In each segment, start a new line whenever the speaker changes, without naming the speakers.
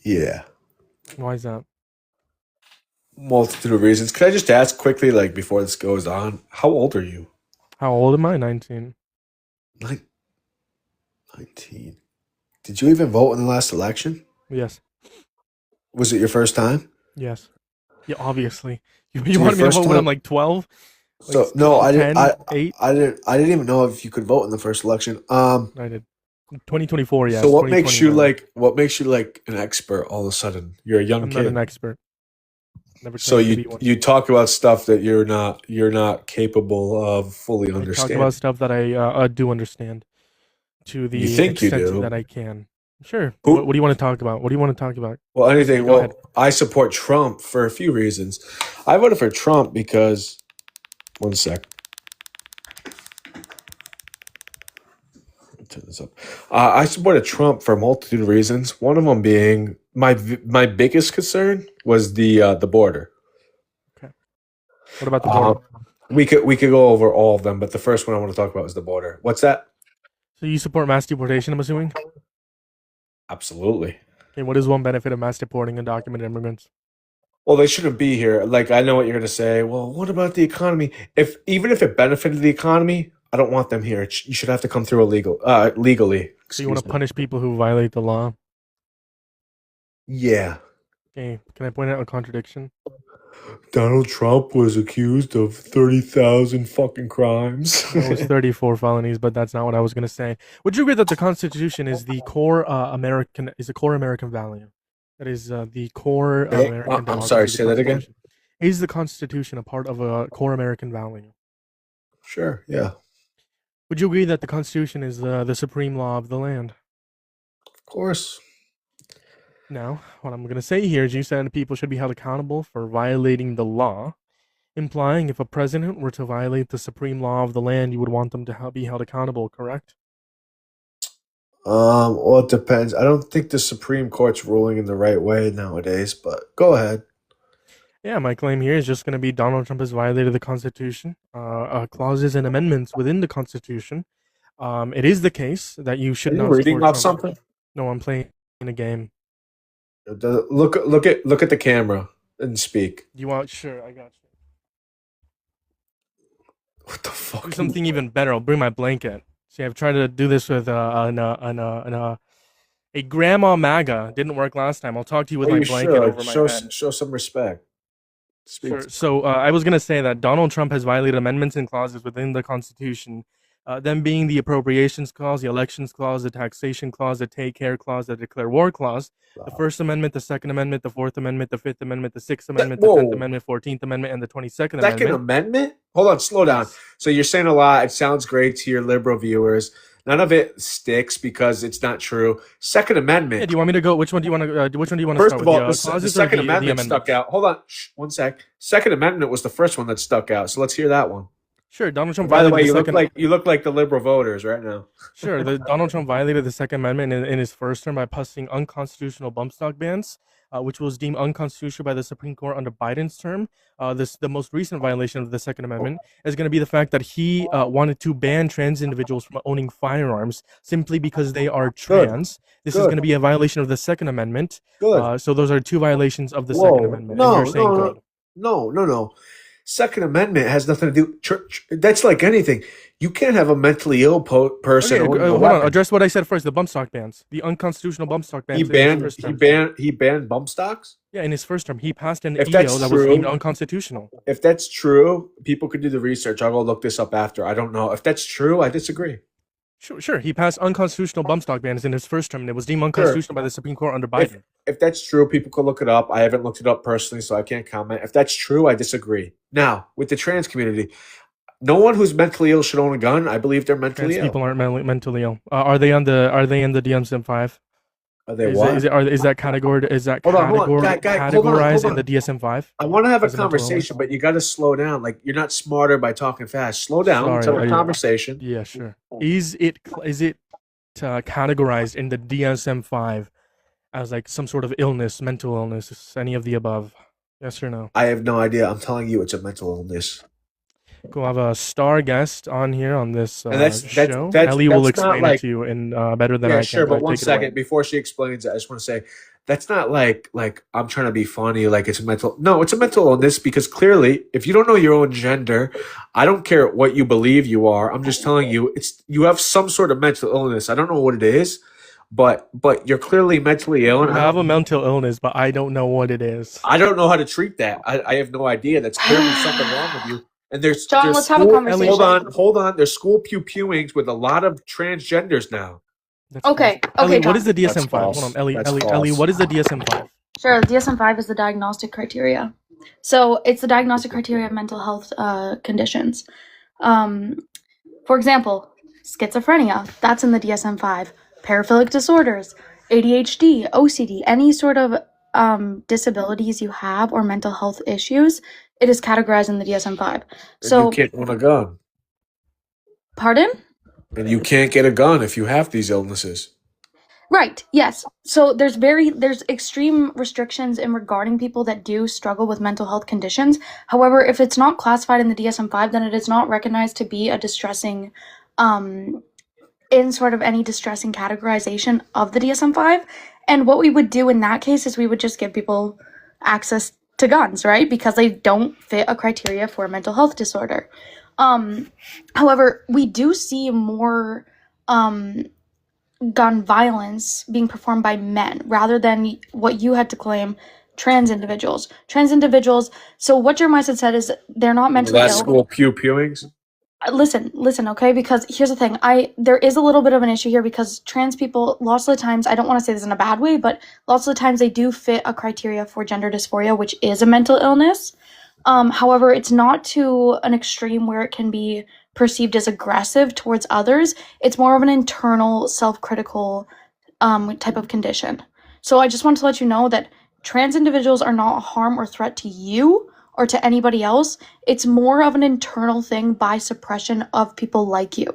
Yeah.
Why is that?
Multitude of reasons. Could I just ask quickly, like before this goes on, how old are you?
How old am I? 19.
Like 19. Did you even vote in the last election?
Yes.
Was it your first time?
Yes. Yeah, obviously. You
So your
wanted me to
first
vote when I'm
time.
like 12? Like
So no,
12,
I didn't.
10, 8?
I didn't even know if you could vote in the first election.
I did. 2024,
So
yes.
what makes
2020,
you
no.
like? What makes you like an expert all of a sudden? You're a young
I'm not an
kid.
expert. Never
So
claimed to
you
be one.
you talk about stuff that you're not capable of fully
I talk about
understanding.
stuff that I do understand to
You
the
think you
extent
do?
that I can. Sure. What
Who?
do you want to talk about? What do you want to talk about?
Well, anything.
Go ahead.
Well, I support Trump for a few reasons. I voted for Trump because one sec. Turn this up. I supported Trump for a multitude of reasons. One of them being my biggest concern was the border.
Okay. What about the
Uh,
border?
we could go over all of them, but the first one I want to talk about is the border. What's that?
So you support mass deportation, I'm assuming?
Absolutely.
Okay, what is one benefit of mass deporting undocumented immigrants?
Well, they shouldn't be here. Like I know what you're going to say. Well, what about the economy? If even if it benefited the economy, I don't want them here. You should have to come through legally.
So you want
Excuse
to
me.
punish people who violate the law?
Yeah.
Okay, can I point out a contradiction?
Donald Trump was accused of 30,000 fucking crimes.
That was 34 felonies, but that's not what I was going to say. Would you agree that the Constitution is the core American value? That is the core
Hey,
American
I'm sorry,
democracy. The
say that again.
Constitution is the Constitution a part of a core American value?
Sure, yeah,
Would you agree that the Constitution is the supreme law of the land?
of course.
Now, what I'm going to say here is you said people should be held accountable for violating the law, implying if a president were to violate the supreme law of the land, you would want them to be held accountable, correct?
Well, it depends. I don't think the Supreme Court's ruling in the right way nowadays, but go ahead.
Yeah, my claim here is just going to be Donald Trump has violated the Constitution, clauses and amendments within the Constitution. It is the case that you
Are
should
you
not
reading
support
off
Trump.
something?
No, I'm playing a game.
Look at the camera and speak.
Do you want? Sure, I got you.
What the
Do
fuck?
something even better. I'll bring my blanket. See, I've tried to do this with a grandma Maga. Didn't work last time. I'll talk to you with
Well,
my
you
blanket
should
over my head.
show some respect. Speak.
Sure. So I was going to say that Donald Trump has violated amendments and clauses within the Constitution, them being the appropriations clause, the elections clause, the taxation clause, the take care clause, the declare war clause, the First Amendment, the Second Amendment, the Fourth Amendment, the Fifth Amendment, the Sixth Amendment, the Tenth
Whoa.
Amendment, 14th Amendment, and the 22nd
Second
Amendment.
Amendment? Hold on, slow down.
Yes.
So you're saying a lot. It sounds great to your liberal viewers. None of it sticks because it's not true. Second
Yeah.
Amendment.
Do you want me to go? Which one do you want to? Which one do you want to
First
start
of
with? The
all, the
clauses or
Second
the
Amendment stuck
amendments?
out. Hold on, one sec. Second Amendment was the first one that stuck out. So let's hear that one.
Sure. Donald Trump
And by the
violated
way,
the second.
you look like the liberal voters right now.
Sure, the Donald Trump violated the Second Amendment in his first term by passing unconstitutional bump stock bans, which was deemed unconstitutional by the Supreme Court under Biden's term. The most recent violation of the Second Amendment is going to be the fact that he wanted to ban trans individuals from owning firearms simply because they are
Good,
trans. This is going
good,
to be a violation of the Second Amendment.
good.
So those are two violations of the Second
Whoa,
Amendment, and you're
no,
saying
no,
good.
no, no, no. Second Amendment has nothing to do. Church. That's like anything. You can't have a mentally ill person
Okay,
owning a
hold on.
weapon.
Address what I said first. The bump stock bans, the unconstitutional bump stock
He
bans in his
banned
first
he
term.
banned he banned bump stocks.
Yeah, in his first term, he passed an
If
EO
that's
that was deemed
true,
unconstitutional.
if that's true, people could do the research. I'll go look this up after. I don't know if that's true. I disagree.
Sure. He passed unconstitutional bump stock bans in his first term, and it was deemed
Sure.
unconstitutional by the Supreme Court under
If
Biden.
if that's true, people could look it up. I haven't looked it up personally, so I can't comment. If that's true, I disagree. Now, with the trans community, no one who's mentally ill should own a gun. I believe they're mentally
Trans
ill.
people aren't mentally ill. Are they on the? Are they in the DSM-5?
Are they
Is it, is
what?
it, are, is that categorized? Is that
Hold on,
categorized
hold
in the
on.
DSM-5
I want to have a
as a mental
conversation,
illness?
but you got to slow down. Like you're not smarter by talking fast. Slow down. Let's
Sorry.
have a conversation.
Yeah, sure. Is it categorized in the DSM-5 as like some sort of illness, mental illness, any of the above? Yes or no?
I have no idea. I'm telling you, it's a mental illness.
We'll have a star guest on here on this
And that's that's
show.
that's
Ellie will
that's not
explain it
like
to you in better than
yeah,
I can.
sure,
Go
but
ahead,
one
take it away.
second before she explains it, I just want to say that's not like I'm trying to be funny, like it's a mental. No, it's a mental illness because clearly, if you don't know your own gender, I don't care what you believe you are. I'm just telling you, it's you have some sort of mental illness. I don't know what it is, but you're clearly mentally ill,
You
and
have a mental illness, but I don't know what it is.
I don't know how to treat that. I have no idea. That's clearly something wrong with you. And
John,
there's
let's have a
school.
Ellie,
conversation.
Hold on. There's school pewings with a lot of transgenders now.
that's false.
Okay,
Ellie,
okay,
what is
John.
the
That's
DSM-5? Hold on,
false.
Ellie,
That's
Ellie, Ellie,
false.
what is the DSM-5?
Sure, the DSM-5 is the diagnostic criteria. So it's the diagnostic criteria of mental health conditions. Um, for example, schizophrenia, that's in the DSM-5. Paraphilic disorders, ADHD, OCD, any sort of disabilities you have or mental health issues, it is categorized in the DSM-5.
And you
So,
can't own a gun.
pardon?
And you can't get a gun if you have these illnesses.
Right, yes. So there's extreme restrictions in regarding people that do struggle with mental health conditions. However, if it's not classified in the DSM-5, then it is not recognized to be a distressing in sort of any distressing categorization of the DSM-5. And what we would do in that case is we would just give people access to guns, right? Because they don't fit a criteria for a mental health disorder. However, we do see more gun violence being performed by men rather than what you had to claim trans individuals. So what Jeremiah said is they're not mentally
Last
ill.
school pewings.
Listen, okay? Because here's the thing. There is a little bit of an issue here because trans people, lots of the times, I don't want to say this in a bad way, but lots of the times they do fit a criteria for gender dysphoria, which is a mental illness. However, it's not to an extreme where it can be perceived as aggressive towards others. It's more of an internal, self-critical type of condition. So I just want to let you know that trans individuals are not a harm or threat to you or to anybody else. It's more of an internal thing by suppression of people like you.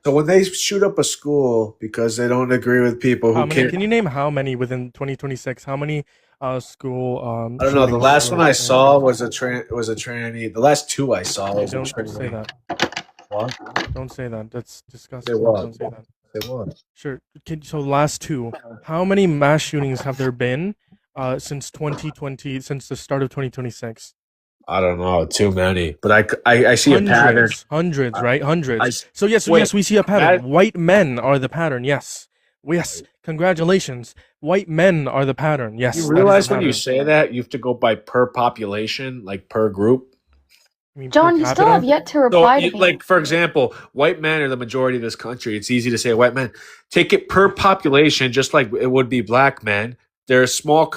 So when they shoot up a school because they don't agree with people who can't,
Can you name how many within 2026? How many school
I don't know. The
shootings
last
were
one I
trans
saw
people?
was a tranny. The last two I saw was a
Don't say
tranny.
that.
What?
Don't say that. That's
Say
disgusting.
what?
Don't say that.
Say what?
Sure. So last two. How many mass shootings have there been since 2020, since the start of 2026?
I don't know. Too many. But I see a pattern.
Hundreds, right?
I
Hundreds.
s-
So yes,
wait,
yes, we see a pattern.
that-
White men are the pattern. Yes. Yes. Congratulations. White men are the pattern. Yes.
You
that is the
realize when you
pattern.
say that you have to go by per population, like per group.
I mean, per
John, you still
capita?
have yet to
So,
reply to me.
like for example, white men are the majority of this country. It's easy to say white men. Take it per population, just like it would be black men. They're a small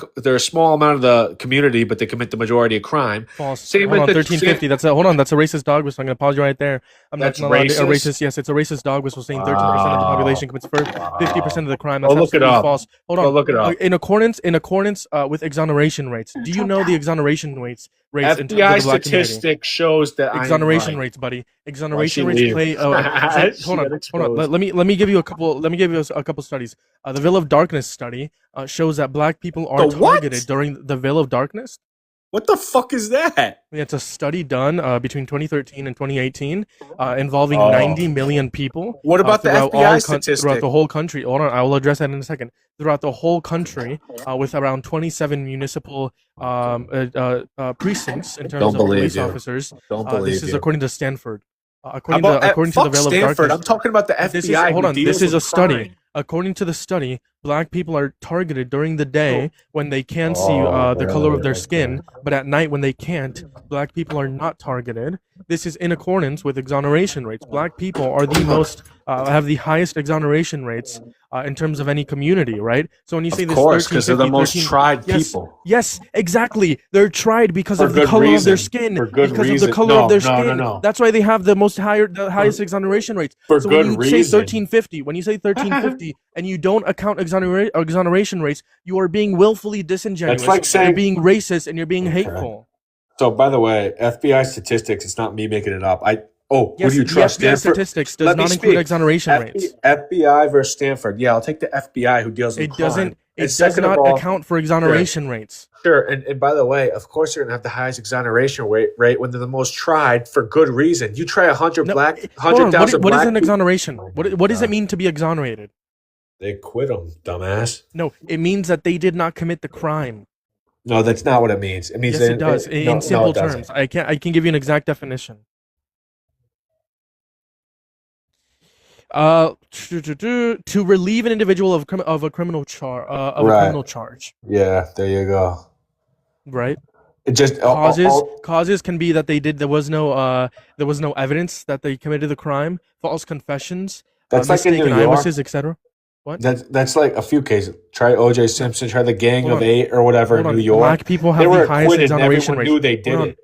amount of the community, but they commit the majority of crime.
False.
Same
Hold
with
on,
the
1350. That's a racist dog whistle. I'm gonna pause you right there. I'm
That's
not allowed to, a
racist?
racist. Yes, it's a racist dog whistle saying 13% of the population commits 50% of the crime.
Go
That's
look it
absolutely
up.
false. Hold
Go
on.
look it up.
In accordance with exoneration rates. Do you know the exoneration rates in terms of the
FBI
black community?
statistic shows that
Exoneration
I'm right.
rates, buddy.
Why'd she
Exoneration rates
leave?
play.
She
Hold
got
on.
exposed.
Let me give you a couple. Let me give you a couple studies. The Veil of Darkness study shows that black people are
The what?
targeted during the Veil of Darkness.
What the fuck is that?
It's a study done between 2013 and 2018 involving
Oh.
90 million people.
What about the
throughout
FBI
all
statistic?
throughout the whole country? Hold on, I will address that in a second. Throughout the whole country, with around 27 municipal precincts in terms
Don't
of
believe
police
you.
officers.
Don't believe
This is
you.
according to Stanford.
How
According
about
to the
fuck
Veil of
Stanford?
Darkness.
I'm talking about the FBI. who
This
deals
is a
with
study.
crime.
According to the study, black people are targeted during the day when they can see the color of their skin, but at night when they can't, black people are not targeted. This is in accordance with exoneration rates. Black people are the most have the highest exoneration rates in terms of any community, right? So when you say
Of
this,
course, because they're the
1350,
most
13
tried
yes,
people.
yes, exactly. They're tried because
For
of the
good
color of their
reason.
skin.
For good
Because of
reason.
the color
No,
of their
no, no,
skin.
no.
That's why they have the highest exoneration rates.
For
So when
good
you say
reason.
1350, when you say 1350 and you don't account exoneration rates, you are being willfully disingenuous.
That's like saying-
you're being racist and you're being hateful.
So, by the way, FBI statistics. It's not me making it up. Who
Yes,
do you
the
trust?
FBI
Stanford?
statistics does
Let me
not include
speak.
exoneration rates.
FBI versus Stanford. Yeah, I'll take the FBI who deals with
It
crime.
doesn't.
And
It does
second of
not
all,
account for
sure,
exoneration rates.
sure. And by the way, of course, you're gonna have the highest exoneration rate when they're the most tried for good reason. You try
No, hold
hundred
on.
thousand
What is an
black people.
exoneration?
Oh my
What does it
god,
mean to be exonerated?
they quit them, dumbass.
No, it means that they did not commit the crime.
No, that's not what it means. It means
Yes, it
they,
does. In
no,
simple
it doesn't.
terms, I can give you an exact definition. To relieve an individual of a criminal
Right.
charge,
Yeah. There you go.
right?
It just
Causes can be that there was no evidence that they committed the crime, false confessions,
that's like in New
mistaken
York.
eyewitnesses, etc. What?
That's like a few cases. Try O.J.
No,
Simpson. Try the Gang
hold
of
on.
Eight or whatever in
Hold
New
on.
York.
Black people
They
have the
were
highest
acquitted, and
exoneration
everyone
rates.
knew they
Hold
did
on.
it.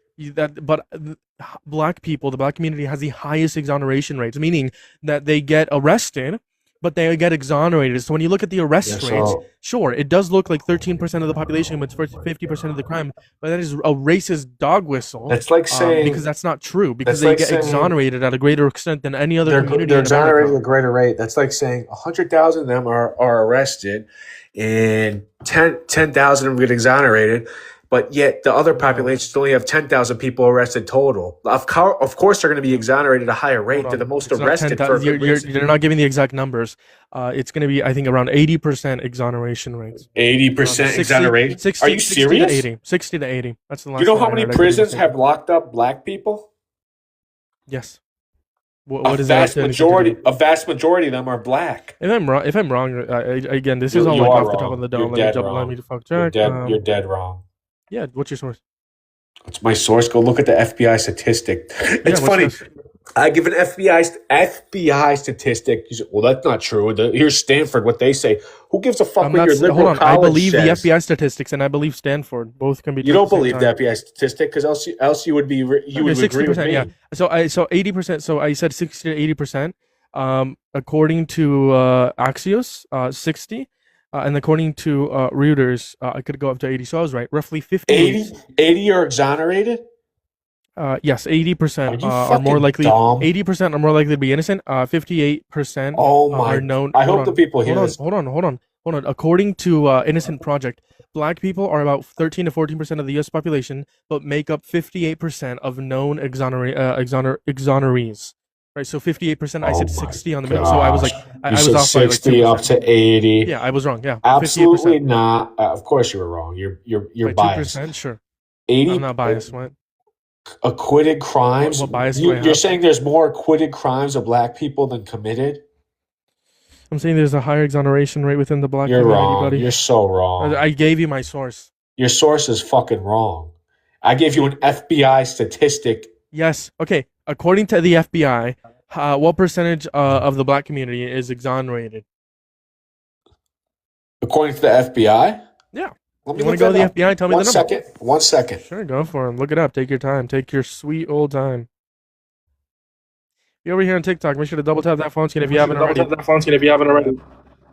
Black people, the black community has the highest exoneration rates, meaning that they get arrested, but they get exonerated. So when you look at the
Yeah.
arrest rates,
So
sure, it does look like 13% of the population commits 50% of the crime, but that is a racist dog whistle.
that's like saying
Because that's not true. Because
that's
they
like
get
saying
exonerated at a greater extent than any other community
they're
in
exonerated at a
America.
greater rate. That's like saying 100,000 of them are arrested, and 10,000 of them get exonerated. But yet the other
No.
populations only have 10,000 people arrested total. Of course, they're going to be exonerated at a higher rate.
Hold
They're the
on.
most
It's not
arrested for a
10,000.
good reason.
You're not giving the exact numbers. It's going to be, I think, around 80% exoneration rates.
80%
60,
exoneration.
60,
Are you
60 to
serious?
80. 60 to 80. That's the
Do
last
you know
one
how
I
many
heard. I could be
prisons have
mistaken.
locked up black people?
Yes. What does that have anything to do?
A vast majority of them are black.
If I'm wrong, again, this is all
You
like
are
off the top of
wrong.
the
You're
dome.
dead
Let me
wrong.
fuck check.
You're dead wrong.
Yeah. What's your source?
It's my source. Go look at the FBI statistic.
Yeah.
It's
What's
funny.
this?
I give an FBI statistic. You say, well, that's not true. Here's Stanford, what they say. Who gives a fuck
I'm
what
not.
your
Hold
liberal
on. I
college
believe the
says?
FBI statistics, and I believe Stanford. Both can be
You
true at
don't
the same
believe the
time.
FBI statistic because else you would be you would agree with
60%.
me.
Yeah. So 80%. So I said 60 to 80%. According to Axios, 60. And according to Reuters, I could go up to 80. So I was right. Roughly 58.
80 are exonerated?
Yes,
Are
80%
you
are more
fucking
likely.
dumb?
80% are more likely to be innocent. 58%
Oh
are
my!
known.
I
Hold
hope the
on,
people hear this.
hold on. According to Innocent Project, black people are about 13 to 14% of the U.S. population, but make up 58% of known exonerees. Right, so 58%. I
Oh
said
my
60 on the middle. So I was
gosh!
like,
You
I was
said
off by like
60 up
2%.
to 80.
Yeah, I was wrong. Yeah,
Absolutely
58%.
not. Of course you were wrong. You're
By
biased.
2%, sure.
80
I'm not biased. What?
acquitted crimes.
What bias do I
You're
have?
saying there's more acquitted crimes of black people than committed?
I'm saying there's a higher exoneration rate within the black
You're
community,
wrong.
buddy.
You're so wrong.
I gave you my source.
Your source is fucking wrong. I gave you an FBI statistic.
Yes. Okay. According to the FBI, what percentage of the black community is exonerated?
According to the FBI?
Yeah.
Let me
You want
look
to go to
that
the
up.
FBI? Tell me the number.
1 second.
Sure, go for it. Look it up. Take your time. Take your sweet old time. If you're over here on TikTok, make sure to double tap that phone screen if you haven't already.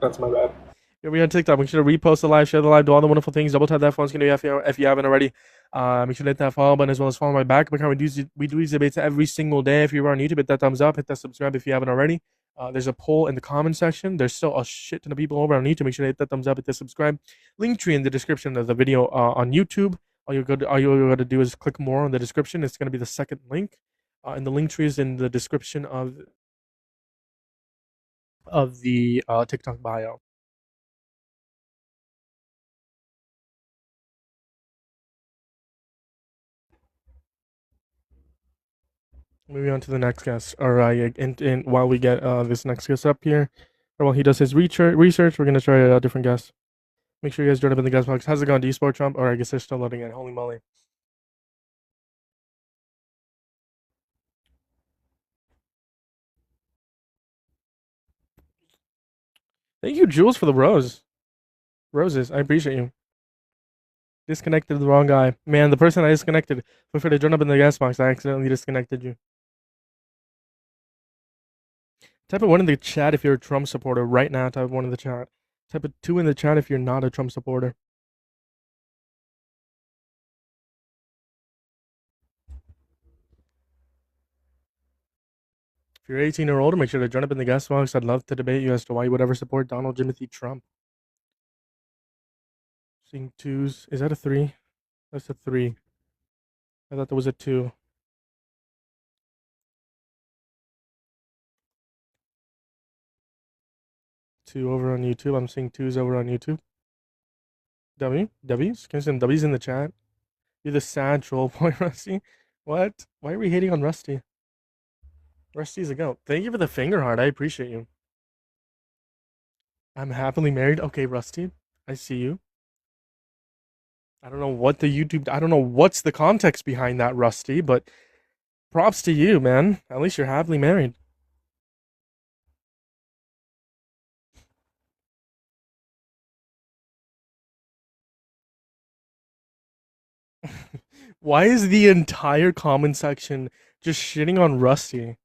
That's my bad. If you're over here on TikTok, make sure to repost the live, share the live, do all the wonderful things. Double tap that phone screen if you haven't already. Make sure to hit that follow button as well as follow my back account. We do these debates every single day. If you're on YouTube, hit that thumbs up, hit that subscribe if you haven't already. There's a poll in the comment section. There's still a shit ton of people over on YouTube. Make sure to hit that thumbs up, hit that subscribe. Link tree in the description of the video on YouTube. All you got to do is click more on the description. It's going to be the second link. And the link tree is in the description of the TikTok bio. Moving on to the next guest. All right, and while we get this next guest up here, or while he does his research, we're gonna try a different guest. Make sure you guys join up in the guest box. How's it going? Do you support Trump? Or I guess they're still loading in. Holy moly! Thank you, Jules, for the roses. I appreciate you. Disconnected the wrong guy. Man, the person I disconnected. Feel free to join up in the guest box. I accidentally disconnected you. Type of 1 in the chat if you're a Trump supporter right now. Type 1 in the chat. Type of 2 in the chat if you're not a Trump supporter. If you're 18 or older, make sure to join up in the guest box. I'd love to debate you as to why you would ever support Donald Timothy Trump. Seeing 2s. Is that a 3? That's a 3. I thought there was a 2. Two over on YouTube. I'm seeing 2s over on YouTube. W's? Can you send W's in the chat? You're the sad troll boy, Rusty. What? Why are we hating on Rusty? Rusty's a goat. Thank you for the finger heart. I appreciate you. I'm happily married. Okay, Rusty. I see you. I don't know what the YouTube... I don't know what's the context behind that, Rusty, but props to you, man. At least you're happily married. Why is the entire comment section just shitting on Rusty?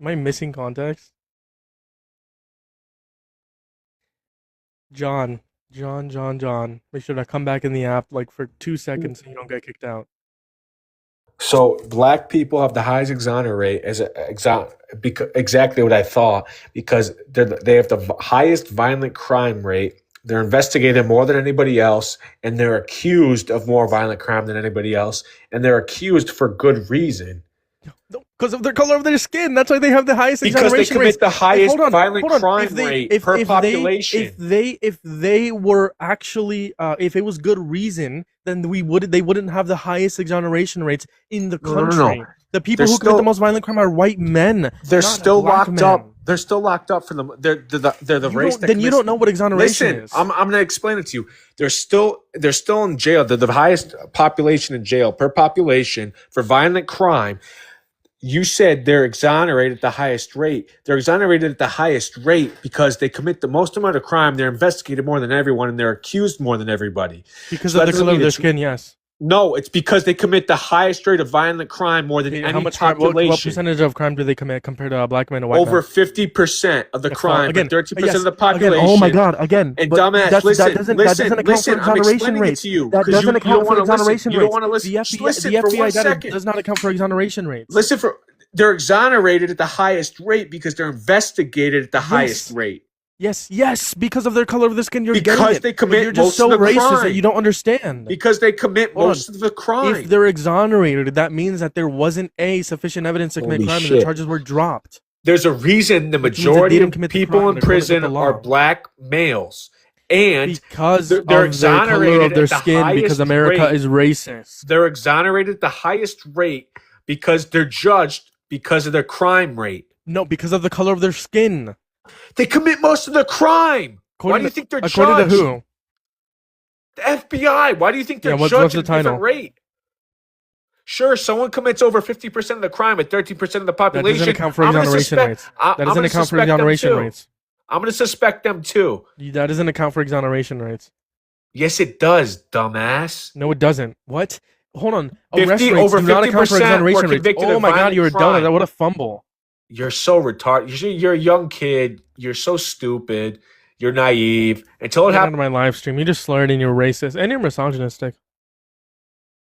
Am I missing context? John. Make sure to come back in the app like for 2 seconds so you don't get kicked out.
So black people have the highest exonerate rate as exactly what I thought, because they have the highest violent crime rate. They're investigated more than anybody else, and they're accused of more violent crime than anybody else, and they're accused for good reason.
Because of their color of their skin. That's why they have the highest
Because they
exoneration rates.
commit the highest violent crime
If they-
rate
if-
per
if
population.
If they were actually, if it was good reason, then they wouldn't have the highest exoneration rates in the
No, no,
country.
no.
The people
They're
who commit
still-
the most violent crime are white men.
They're
not
still
black
locked
men.
up. They're still locked up for them. They're the race.
Then you don't know what exoneration
Listen,
is.
I'm gonna explain it to you. They're still in jail. They're the highest population in jail per population for violent crime. You said they're exonerated at the highest rate. They're exonerated at the highest rate because they commit the most amount of crime. They're investigated more than everyone, and they're accused more than everybody.
Because
So
of
that
the
doesn't
color of
mean
their
it's-
skin, yes.
No, it's because they commit the highest rate of violent crime more than
Okay,
any
how much crime?
population.
What percentage of crime do they commit compared to black men and white
Over
men?
50% of the
That's
crime,
again,
13%
yes,
of the population.
Again, oh my god, again.
And
but
dumbass,
that
listen,
doesn't
listen,
account
listen,
for
I'm
exoneration
explaining
rates.
it to you.
That
'cause
doesn't
you
account
don't
for
wanna listen.
exoneration
You
rates.
don't want to listen.
The
Just
FBI,
listen
the
for
FBI
one
data
second.
does not account for exoneration rates.
Listen for they're exonerated at the highest rate because they're investigated at the highest rate.
Yes, because of their color of their skin, you're
Because
getting it.
they
But
commit
you're just
most
so
of the
racist that
crime.
you don't understand.
Because they commit
Hold
most of the crime.
If they're exonerated, that means that there wasn't sufficient evidence to commit
Holy
crime, and
shit.
the charges were dropped.
There's a reason the
Which means that they
majority
didn't
of
commit the
people
crime
in
in accordance with
prison
the law.
are black males. And
Because
they're
of their color
exonerated
of their
at the
skin, because
highest
America
rate.
is racist.
they're exonerated at the highest rate because they're judged because of their crime rate.
No, because of the color of their skin.
They commit most of the crime. Why do you think they're
according
judged?
to who?
The FBI. Why do you think they're
Yeah, what's
judged
the
at a different
title?
rate? Sure, someone commits over 50% of the crime at 13% of the
That
population.
doesn't account for
I'm gonna
exoneration
suspect-
rates.
I-
That
I'm
doesn't
gonna
account for
suspect them
exoneration
too.
rates.
I'm going to suspect them too.
That doesn't account for exoneration rates.
Yes, it does, dumbass.
No, it doesn't. What? Hold on.
50
Arrest rates
over
do not account for
50% were
exoneration rates.
convicted
Oh
of
my god,
violent
you're a
crime.
donut. What a fumble.
You're so retarded. You're a young kid. You're so stupid. You're naive. Until it
Get out
happens.
of my live stream. You just slurred and you're racist and you're misogynistic.